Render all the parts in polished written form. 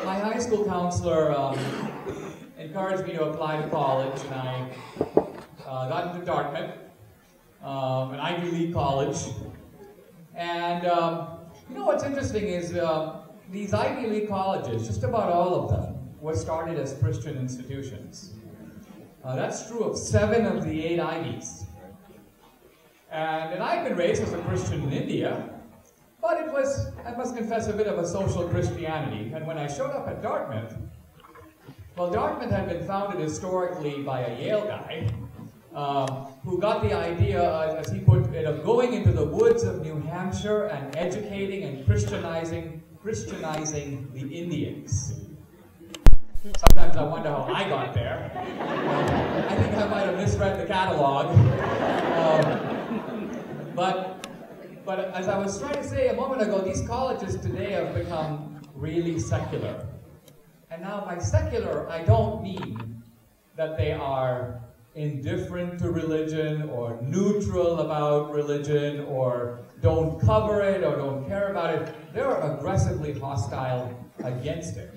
my high school counselor encouraged me to apply to college, and I got into Dartmouth, an Ivy League college. And you know what's interesting is these Ivy League colleges, just about all of them, were started as Christian institutions. That's true of 7 of the 8 Ivies. And I've been raised as a Christian in India, but it was, I must confess, a bit of a social Christianity. And when I showed up at Dartmouth, well, Dartmouth had been founded historically by a Yale guy who got the idea, as he put it, of going into the woods of New Hampshire and educating and Christianizing the Indians. Sometimes I wonder how I got there. I think I might have misread the catalog. But as I was trying to say a moment ago, these colleges today have become really secular. And now by secular, I don't mean that they are indifferent to religion or neutral about religion or don't cover it or don't care about it. They're aggressively hostile against it.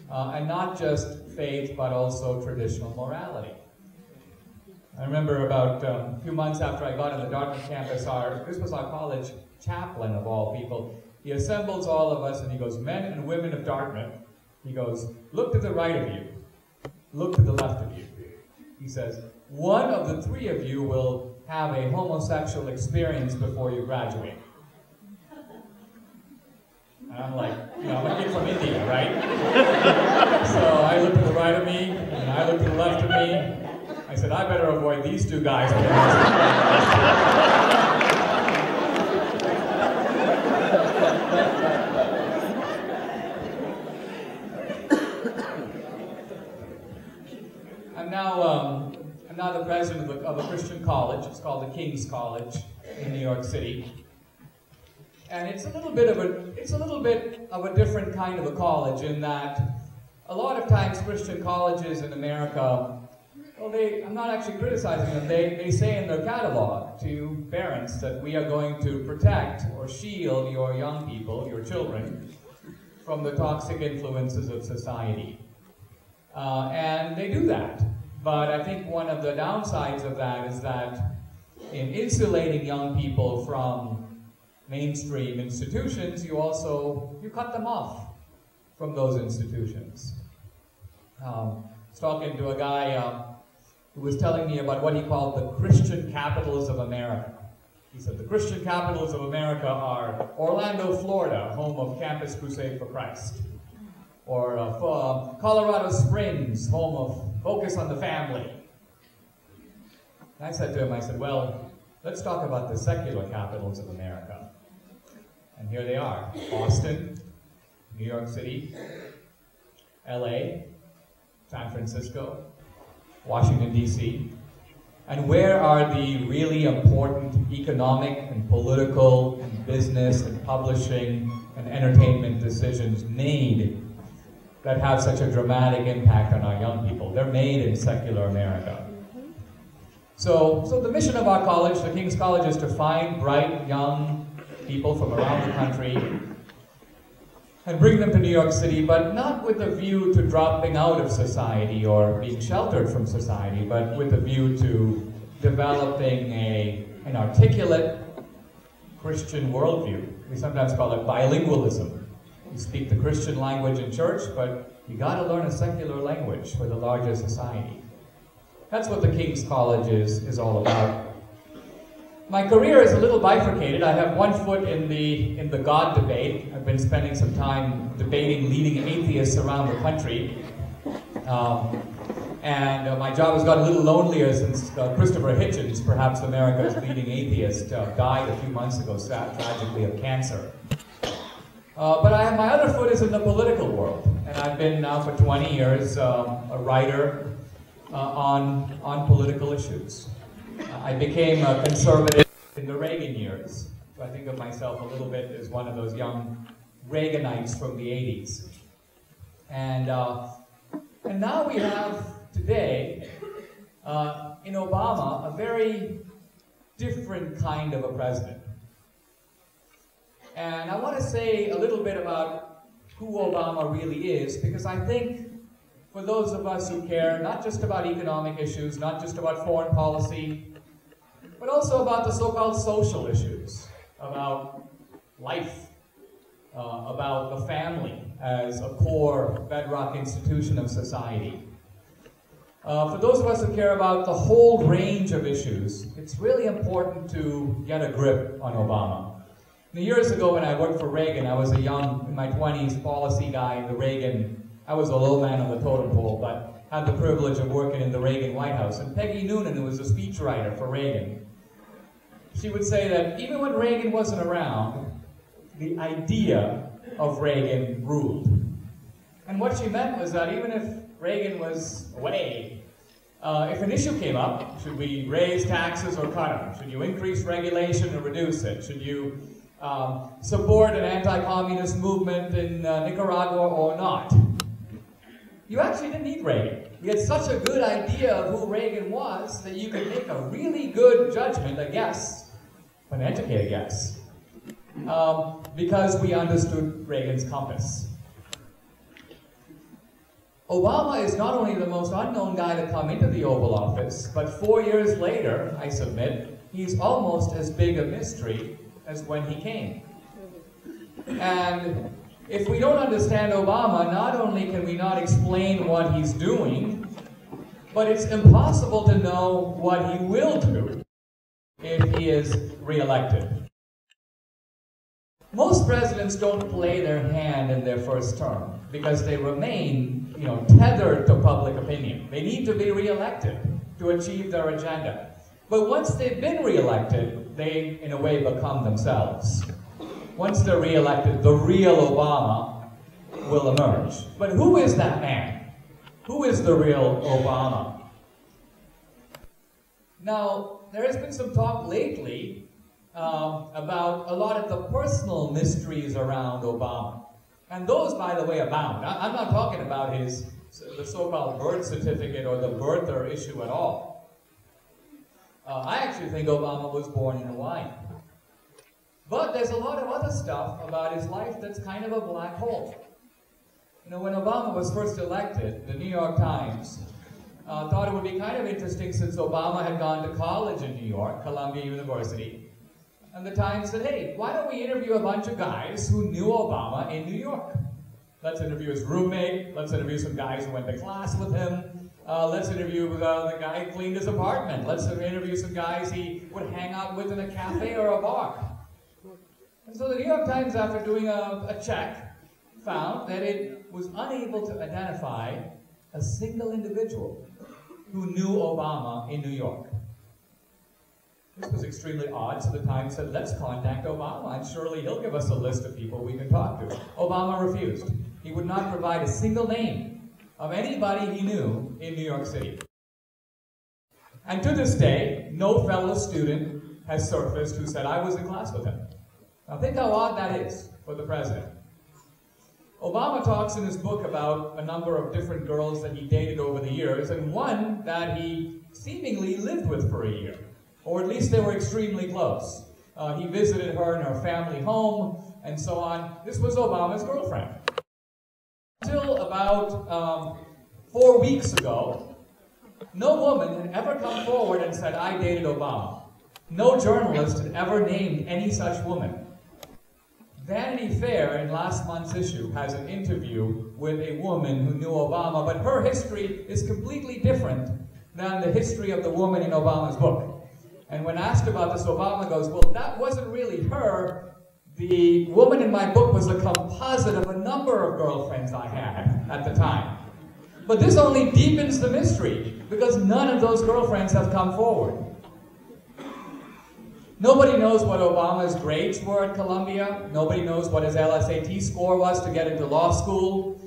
And not just faith, but also traditional morality. I remember about a few months after I got on the Dartmouth campus, this was our college chaplain of all people. He assembles all of us and he goes, men and women of Dartmouth, he goes, look to the right of you, look to the left of you. He says, one of the 3 of you will have a homosexual experience before you graduate. And I'm like, you know, I'm a kid from India, right? So I look to the right of me, and I look to the left of me. I said, I better avoid these 2 guys. I'm now the president of a Christian college. It's called the King's College in New York City. And it's a little bit of a different kind of a college in that a lot of times Christian colleges in America, well, I'm not actually criticizing them. They say in their catalog to parents that we are going to protect or shield your young people, your children, from the toxic influences of society. And they do that. But I think one of the downsides of that is that in insulating young people from mainstream institutions, you cut them off from those institutions. I was talking to a guy who was telling me about what he called the Christian capitals of America. He said the Christian capitals of America are Orlando, Florida, home of Campus Crusade for Christ, or Colorado Springs, home of Focus on the Family. And I said to him, I said, well, let's talk about the secular capitals of America. And here they are: Boston, New York City, LA, San Francisco, Washington, D.C. And where are the really important economic and political and business and publishing and entertainment decisions made that have such a dramatic impact on our young people? They're made in secular America. So the mission of our college, the King's College, is to find bright young people from around the country and bring them to New York City, but not with a view to dropping out of society or being sheltered from society, but with a view to developing an articulate Christian worldview. We sometimes call it bilingualism. You speak the Christian language in church, but you got to learn a secular language for the larger society. That's what the King's College is all about. My career is a little bifurcated. I have one foot in the God debate. I've been spending some time debating leading atheists around the country. And my job has gotten a little lonelier since Christopher Hitchens, perhaps America's leading atheist, died a few months ago, tragically, of cancer. But my other foot is in the political world. And I've been now for 20 years a writer on political issues. I became a conservative in the Reagan years. So I think of myself a little bit as one of those young Reaganites from the 80s. And now we have today in Obama a very different kind of a president. And I want to say a little bit about who Obama really is, because I think for those of us who care not just about economic issues, not just about foreign policy, but also about the so-called social issues, about life, about the family as a core bedrock institution of society. For those of us who care about the whole range of issues, it's really important to get a grip on Obama. Years ago when I worked for Reagan, I was a young, in my 20s, policy guy in the Reagan. I was a low man on the totem pole, but had the privilege of working in the Reagan White House. And Peggy Noonan, who was a speechwriter for Reagan, she would say that even when Reagan wasn't around, the idea of Reagan ruled. And what she meant was that even if Reagan was away, if an issue came up, should we raise taxes or cut them? Should you increase regulation or reduce it? Should you support an anti-communist movement in Nicaragua or not? You actually didn't need Reagan. You had such a good idea of who Reagan was that you could make a really good judgment, a guess, an educated guess, because we understood Reagan's compass. Obama is not only the most unknown guy to come into the Oval Office, but 4 years later, I submit, he's almost as big a mystery as when he came. And if we don't understand Obama, not only can we not explain what he's doing, but it's impossible to know what he will do if he is reelected. Most presidents don't play their hand in their first term because they remain, tethered to public opinion. They need to be reelected to achieve their agenda. But once they've been reelected, they, in a way, become themselves. Once they're reelected, the real Obama will emerge. But who is that man? Who is the real Obama? Now, there has been some talk lately about a lot of the personal mysteries around Obama. And those, by the way, abound. I'm not talking about the so-called birth certificate or the birther issue at all. I actually think Obama was born in Hawaii. But there's a lot of other stuff about his life that's kind of a black hole. When Obama was first elected, the New York Times thought it would be kind of interesting since Obama had gone to college in New York, Columbia University. And the Times said, hey, why don't we interview a bunch of guys who knew Obama in New York? Let's interview his roommate. Let's interview some guys who went to class with him. Let's interview the guy who cleaned his apartment. Let's interview some guys he would hang out with in a cafe or a bar. And so the New York Times, after doing a check, found that it was unable to identify a single individual who knew Obama in New York. This was extremely odd, so the Times said, let's contact Obama, and surely he'll give us a list of people we can talk to. Obama refused. He would not provide a single name of anybody he knew in New York City. And to this day, no fellow student has surfaced who said, I was in class with him. Now think how odd that is for the president. Obama talks in his book about a number of different girls that he dated over the years, and one that he seemingly lived with for a year. Or at least they were extremely close. He visited her in her family home, and so on. This was Obama's girlfriend. Until about 4 weeks ago, no woman had ever come forward and said, I dated Obama. No journalist had ever named any such woman. Vanity Fair, in last month's issue, has an interview with a woman who knew Obama, but her history is completely different than the history of the woman in Obama's book. And when asked about this, Obama goes, well, that wasn't really her. The woman in my book was a composite of a number of girlfriends I had at the time. But this only deepens the mystery, because none of those girlfriends have come forward. Nobody knows what Obama's grades were at Columbia. Nobody knows what his LSAT score was to get into law school.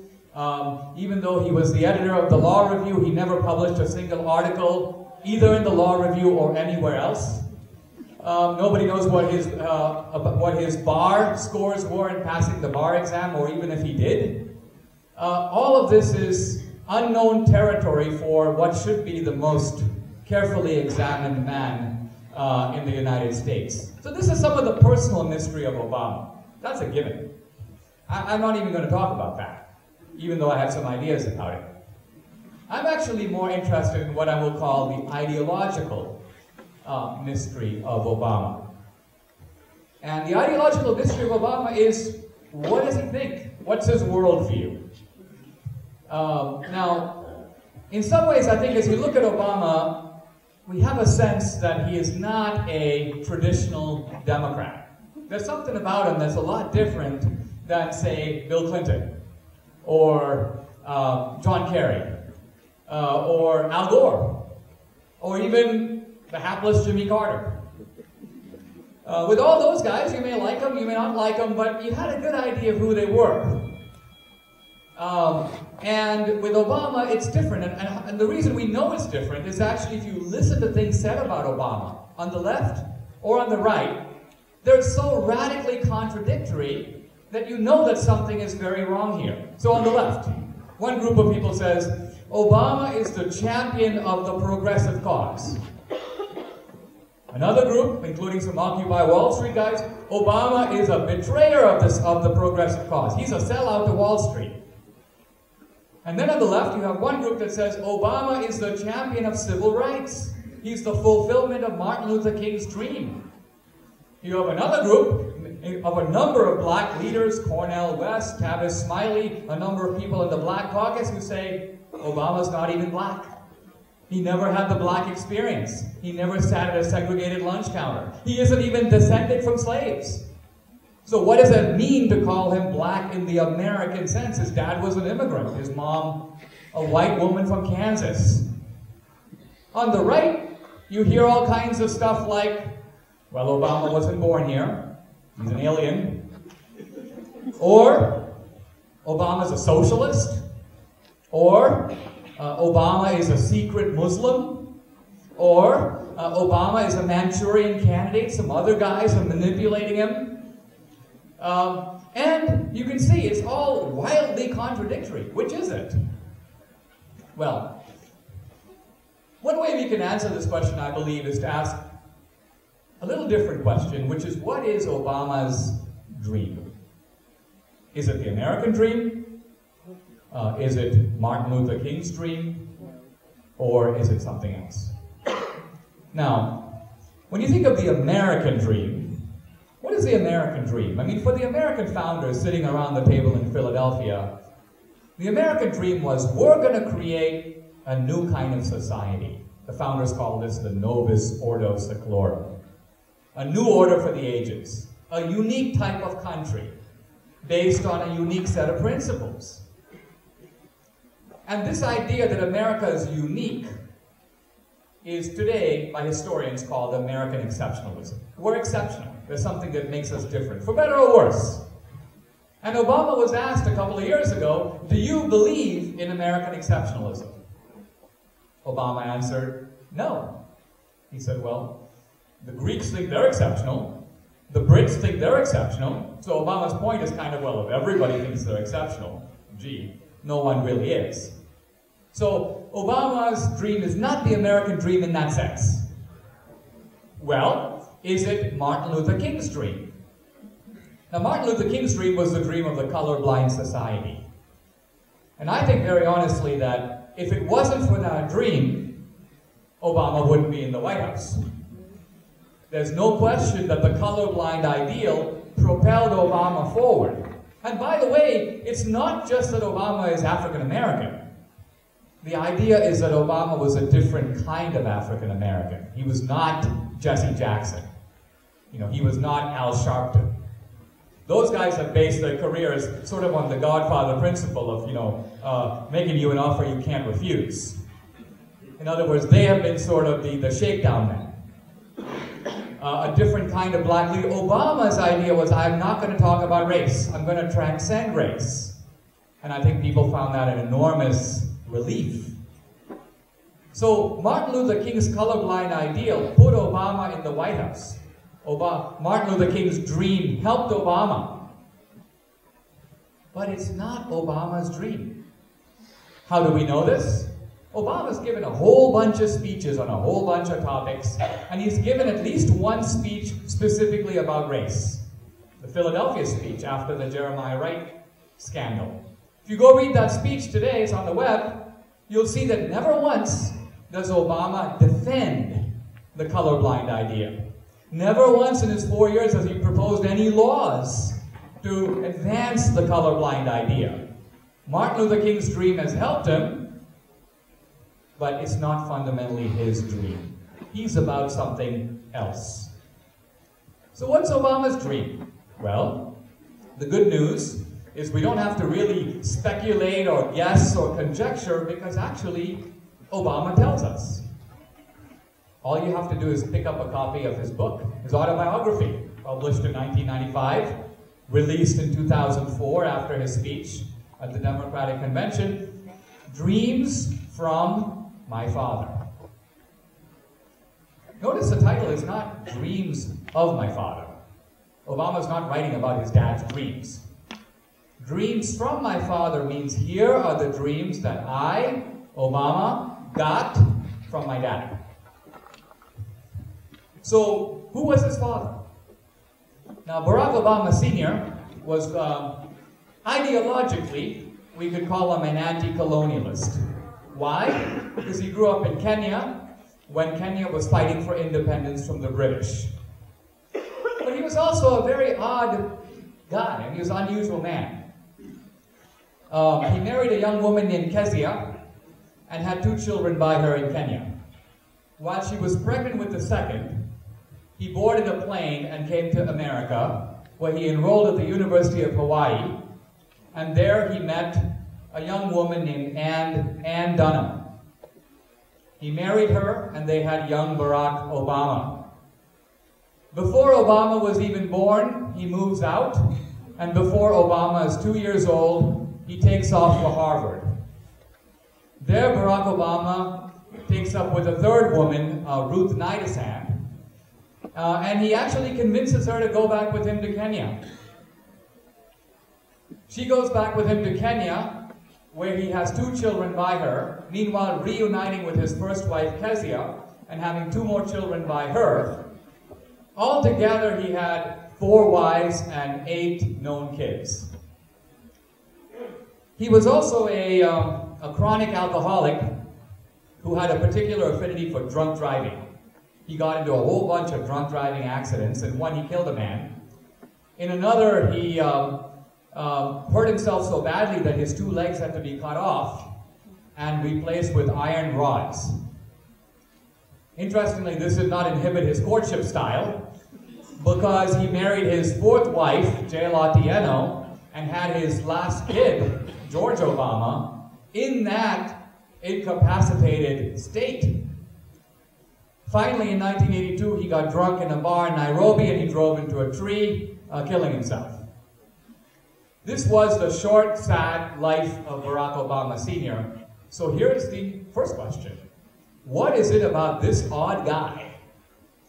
Even though he was the editor of the Law Review, he never published a single article either in the Law Review or anywhere else. Nobody knows what his bar scores were in passing the bar exam, or even if he did. All of this is unknown territory for what should be the most carefully examined man in the United States. So this is some of the personal mystery of Obama. That's a given. I'm not even going to talk about that, even though I have some ideas about it. I'm actually more interested in what I will call the ideological mystery of Obama. And the ideological mystery of Obama is, what does he think? What's his worldview? Now, in some ways, I think as we look at Obama, we have a sense that he is not a traditional Democrat. There's something about him that's a lot different than, say, Bill Clinton, or John Kerry, or Al Gore, or even the hapless Jimmy Carter. With all those guys, you may like them, you may not like them, but you had a good idea of who they were. And with Obama, it's different. And the reason we know it's different is actually if you listen to things said about Obama, on the left or on the right, they're so radically contradictory that you know that something is very wrong here. So on the left, one group of people says, Obama is the champion of the progressive cause. Another group, including some Occupy Wall Street guys, Obama is a betrayer of the progressive cause. He's a sellout to Wall Street. And then on the left, you have one group that says Obama is the champion of civil rights. He's the fulfillment of Martin Luther King's dream. You have another group of a number of black leaders, Cornel West, Tavis Smiley, a number of people in the Black Caucus who say Obama's not even black. He never had the black experience. He never sat at a segregated lunch counter. He isn't even descended from slaves. So what does it mean to call him black in the American sense? His dad was an immigrant. His mom, a white woman from Kansas. On the right, you hear all kinds of stuff like, well, Obama wasn't born here. He's an alien. Or, Obama's a socialist. Or, Obama is a secret Muslim. Or, Obama is a Manchurian candidate. Some other guys are manipulating him. And you can see it's all wildly contradictory. Which is it? Well, one way we can answer this question, I believe, is to ask a little different question, which is, what is Obama's dream? Is it the American dream? Is it Martin Luther King's dream? Or is it something else? Now, when you think of the American dream, what is the American dream? I mean, for the American founders sitting around the table in Philadelphia, the American dream was, we're going to create a new kind of society. The founders call this the Novus Ordo Seclorum. A new order for the ages. A unique type of country based on a unique set of principles. And this idea that America is unique is today, by historians, called American exceptionalism. We're exceptional. There's something that makes us different, for better or worse. And Obama was asked a couple of years ago, do you believe in American exceptionalism? Obama answered, no. He said, well, the Greeks think they're exceptional. The Brits think they're exceptional. So Obama's point is kind of, well, if everybody thinks they're exceptional, gee, no one really is. So Obama's dream is not the American dream in that sense. Well, is it Martin Luther King's dream? Now, Martin Luther King's dream was the dream of the colorblind society. And I think very honestly that if it wasn't for that dream, Obama wouldn't be in the White House. There's no question that the colorblind ideal propelled Obama forward. And by the way, it's not just that Obama is African American. The idea is that Obama was a different kind of African American. He was not Jesse Jackson. You know, he was not Al Sharpton. Those guys have based their careers sort of on the Godfather principle of, you know, making you an offer you can't refuse. In other words, they have been sort of the shakedown men. A different kind of black leader. Obama's idea was, I'm not going to talk about race. I'm going to transcend race. And I think people found that an enormous relief. So Martin Luther King's colorblind ideal put Obama in the White House. Martin Luther King's dream helped Obama. But it's not Obama's dream. How do we know this? Obama's given a whole bunch of speeches on a whole bunch of topics, and he's given at least one speech specifically about race. The Philadelphia speech after the Jeremiah Wright scandal. If you go read that speech today, it's on the web, you'll see that never once does Obama defend the colorblind idea. Never once in his 4 years has he proposed any laws to advance the colorblind idea. Martin Luther King's dream has helped him, but it's not fundamentally his dream. He's about something else. So what's Obama's dream? Well, the good news is we don't have to really speculate or guess or conjecture, because actually Obama tells us. All you have to do is pick up a copy of his book, his autobiography, published in 1995, released in 2004 after his speech at the Democratic Convention, Dreams from My Father. Notice the title is not Dreams of My Father. Obama's not writing about his dad's dreams. Dreams from my father means here are the dreams that I, Obama, got from my dad. So, who was his father? Now, Barack Obama Sr. was, ideologically, we could call him an anti-colonialist. Why? Because he grew up in Kenya, when Kenya was fighting for independence from the British. But he was also a very odd guy, and he was an unusual man. He married a young woman named Kezia, and had 2 children by her in Kenya. While she was pregnant with the second, he boarded a plane and came to America, where he enrolled at the University of Hawaii, and there he met a young woman named Ann Dunham. He married her, and they had young Barack Obama. Before Obama was even born, he moves out, and before Obama is 2 years old, he takes off for Harvard. There, Barack Obama takes up with a third woman, Ruth Nidesand, and he actually convinces her to go back with him to Kenya. She goes back with him to Kenya, where he has 2 children by her, meanwhile reuniting with his first wife, Kezia, and having 2 more children by her. Altogether, he had 4 wives and 8 known kids. He was also a chronic alcoholic who had a particular affinity for drunk driving. He got into a whole bunch of drunk driving accidents. In one, he killed a man. In another, he hurt himself so badly that his 2 legs had to be cut off and replaced with iron rods. Interestingly, this did not inhibit his courtship style, because he married his 4th wife, Jael Otieno, and had his last kid, George Obama, in that incapacitated state. Finally, in 1982, he got drunk in a bar in Nairobi and he drove into a tree, killing himself. This was the short, sad life of Barack Obama Sr. So here's the first question. What is it about this odd guy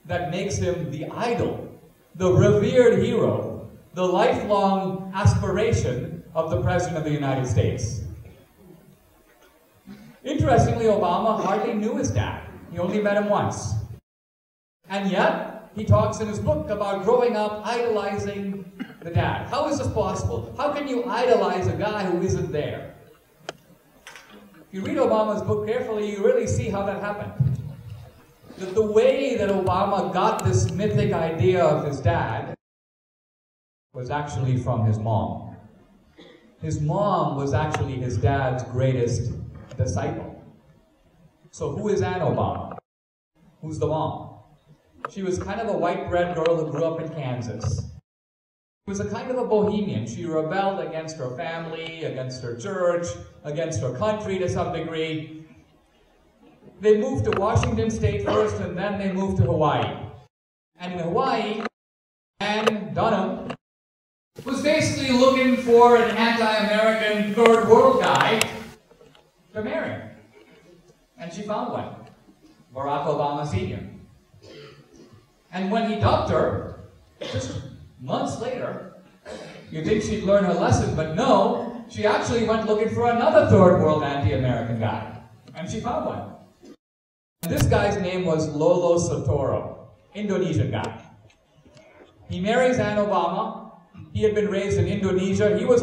that makes him the idol, the revered hero, the lifelong aspiration of the President of the United States? Interestingly, Obama hardly knew his dad. He only met him once. And yet, he talks in his book about growing up idolizing the dad. How is this possible? How can you idolize a guy who isn't there? If you read Obama's book carefully, you really see how that happened. That the way that Obama got this mythic idea of his dad was actually from his mom. His mom was actually his dad's greatest disciple. So who is Ann Obama? Who's the mom? She was kind of a white bread girl who grew up in Kansas. She was a kind of a bohemian. She rebelled against her family, against her church, against her country to some degree. They moved to Washington State first, and then they moved to Hawaii. And in Hawaii, Ann Dunham was basically looking for an anti-American third world guy to marry. And she found one, Barack Obama Sr. And when he dumped her, just months later, you'd think she'd learn her lesson, but no, she actually went looking for another third world anti-American guy. And she found one. This guy's name was Lolo Sotoro, Indonesian guy. He marries Ann Obama. He had been raised in Indonesia. He was